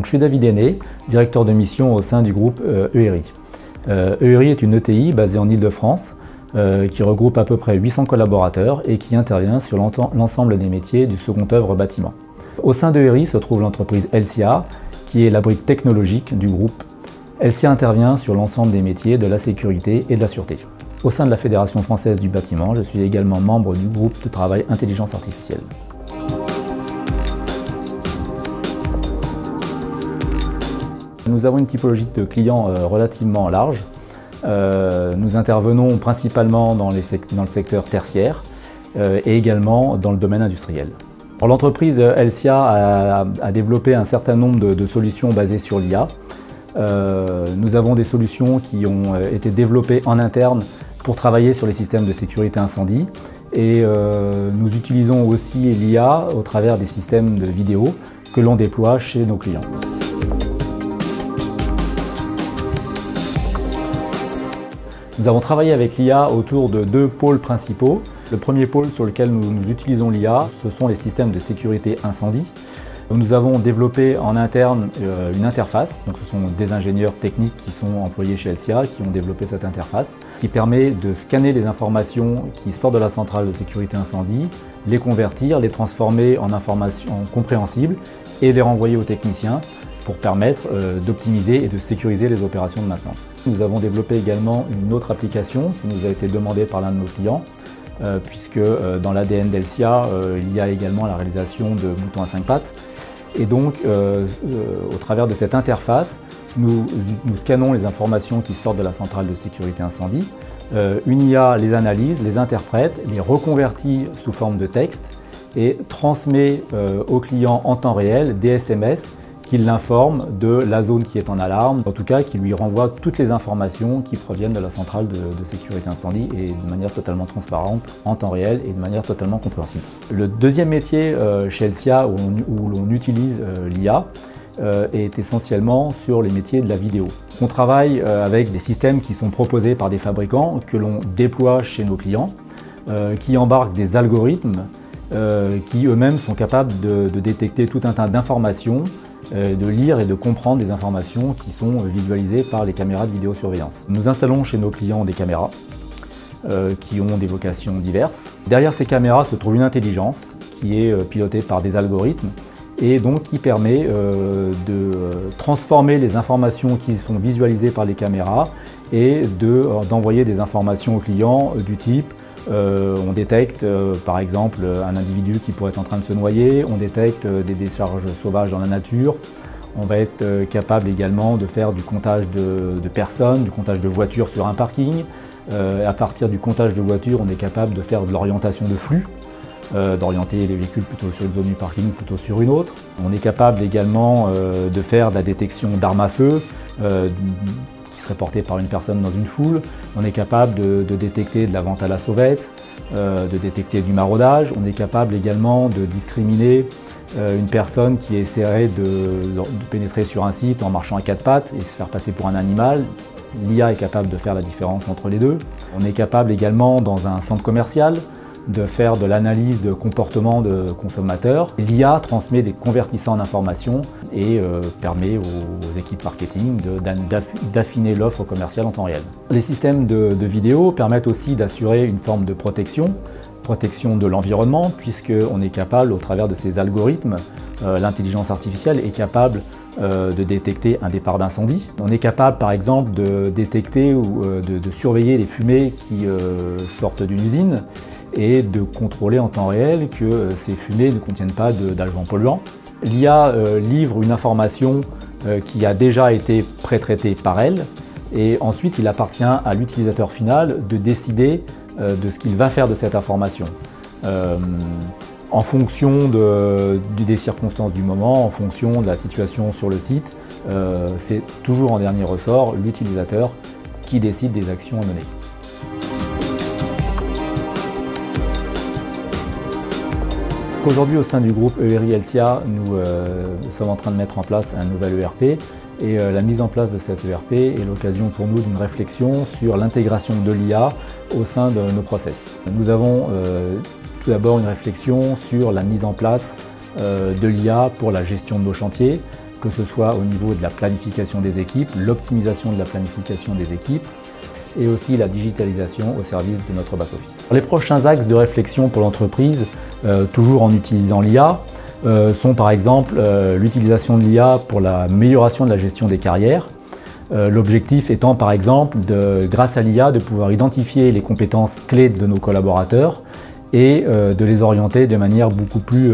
Donc, je suis David Henné, directeur de mission au sein du groupe ERI. ERI est une ETI basée en Île-de-France qui regroupe à peu près 800 collaborateurs et qui intervient sur l'ensemble des métiers du second œuvre bâtiment. Au sein d'ERI se trouve l'entreprise LCA, qui est la brique technologique du groupe. LCA intervient sur l'ensemble des métiers de la sécurité et de la sûreté. Au sein de la Fédération française du bâtiment, je suis également membre du groupe de travail intelligence artificielle. Nous avons une typologie de clients relativement large. Nous intervenons principalement dans le secteur tertiaire et également dans le domaine industriel. L'entreprise LCA a développé un certain nombre de solutions basées sur l'IA. Nous avons des solutions qui ont été développées en interne pour travailler sur les systèmes de sécurité incendie et nous utilisons aussi l'IA au travers des systèmes de vidéo que l'on déploie chez nos clients. Nous avons travaillé avec l'IA autour de deux pôles principaux. Le premier pôle sur lequel nous utilisons l'IA, ce sont les systèmes de sécurité incendie. Nous avons développé en interne une interface, donc ce sont des ingénieurs techniques qui sont employés chez LCA qui ont développé cette interface, qui permet de scanner les informations qui sortent de la centrale de sécurité incendie, les convertir, les transformer en informations compréhensibles et les renvoyer aux techniciens pour permettre d'optimiser et de sécuriser les opérations de maintenance. Nous avons développé également une autre application qui nous a été demandée par l'un de nos clients, puisque dans l'ADN d'LCA, il y a également la réalisation de boutons à 5 pattes. Et donc, au travers de cette interface, nous scannons les informations qui sortent de la centrale de sécurité incendie. Une IA les analyse, les interprète, les reconvertit sous forme de texte et transmet au client en temps réel des SMS qui l'informe de la zone qui est en alarme, en tout cas qui lui renvoie toutes les informations qui proviennent de la centrale de sécurité incendie et de manière totalement transparente, en temps réel et de manière totalement compréhensible. Le deuxième métier chez LCA où l'on utilise l'IA est essentiellement sur les métiers de la vidéo. On travaille avec des systèmes qui sont proposés par des fabricants que l'on déploie chez nos clients, qui embarquent des algorithmes qui eux-mêmes sont capables de détecter tout un tas d'informations, de lire et de comprendre des informations qui sont visualisées par les caméras de vidéosurveillance. Nous installons chez nos clients des caméras qui ont des vocations diverses. Derrière ces caméras se trouve une intelligence qui est pilotée par des algorithmes et donc qui permet de transformer les informations qui sont visualisées par les caméras et d'envoyer des informations aux clients du type on détecte par exemple un individu qui pourrait être en train de se noyer, on détecte des décharges sauvages dans la nature, on va être capable également de faire du comptage de personnes, du comptage de voitures sur un parking. À partir du comptage de voitures, on est capable de faire de l'orientation de flux, d'orienter les véhicules plutôt sur une zone du parking plutôt sur une autre. On est capable également de faire de la détection d'armes à feu, qui serait porté par une personne dans une foule. On est capable de détecter de la vente à la sauvette, de détecter du maraudage. On est capable également de discriminer une personne qui essaierait de pénétrer sur un site en marchant à quatre pattes et se faire passer pour un animal. L'IA est capable de faire la différence entre les deux. On est capable également dans un centre commercial de faire de l'analyse de comportement de consommateurs. L'IA transmet des convertissants en informations et permet aux équipes marketing d'affiner l'offre commerciale en temps réel. Les systèmes de vidéo permettent aussi d'assurer une forme de protection de l'environnement, puisqu'on est capable, au travers de ces algorithmes, l'intelligence artificielle est capable de détecter un départ d'incendie. On est capable par exemple de détecter ou de surveiller les fumées qui sortent d'une usine et de contrôler en temps réel que ces fumées ne contiennent pas d'agents polluants. L'IA livre une information qui a déjà été pré-traitée par elle et ensuite il appartient à l'utilisateur final de décider de ce qu'il va faire de cette information. En fonction des circonstances du moment, en fonction de la situation sur le site, c'est toujours en dernier ressort l'utilisateur qui décide des actions à mener. Aujourd'hui, au sein du groupe ERI LCA, nous sommes en train de mettre en place un nouvel ERP et la mise en place de cet ERP est l'occasion pour nous d'une réflexion sur l'intégration de l'IA au sein de nos process. Nous avons tout d'abord une réflexion sur la mise en place de l'IA pour la gestion de nos chantiers, que ce soit au niveau de la planification des équipes, l'optimisation de la planification des équipes et aussi la digitalisation au service de notre back-office. Les prochains axes de réflexion pour l'entreprise, toujours en utilisant l'IA, sont par exemple l'utilisation de l'IA pour l'amélioration de la gestion des carrières. L'objectif étant par exemple, grâce à l'IA, de pouvoir identifier les compétences clés de nos collaborateurs et de les orienter de manière beaucoup plus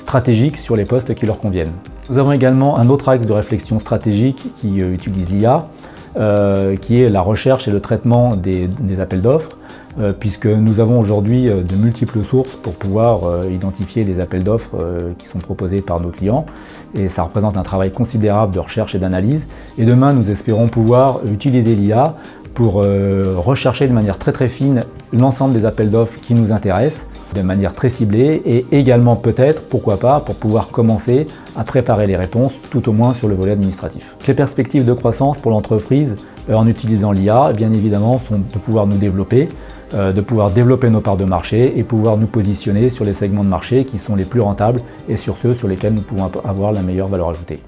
stratégique sur les postes qui leur conviennent. Nous avons également un autre axe de réflexion stratégique qui utilise l'IA, qui est la recherche et le traitement des appels d'offres, puisque nous avons aujourd'hui de multiples sources pour pouvoir identifier les appels d'offres qui sont proposés par nos clients, et ça représente un travail considérable de recherche et d'analyse. Et demain, nous espérons pouvoir utiliser l'IA pour rechercher de manière très fine l'ensemble des appels d'offres qui nous intéressent, de manière très ciblée, et également peut-être, pourquoi pas, pour pouvoir commencer à préparer les réponses, tout au moins sur le volet administratif. Les perspectives de croissance pour l'entreprise en utilisant l'IA, bien évidemment, sont de pouvoir nous développer, de pouvoir développer nos parts de marché et pouvoir nous positionner sur les segments de marché qui sont les plus rentables et sur ceux sur lesquels nous pouvons avoir la meilleure valeur ajoutée.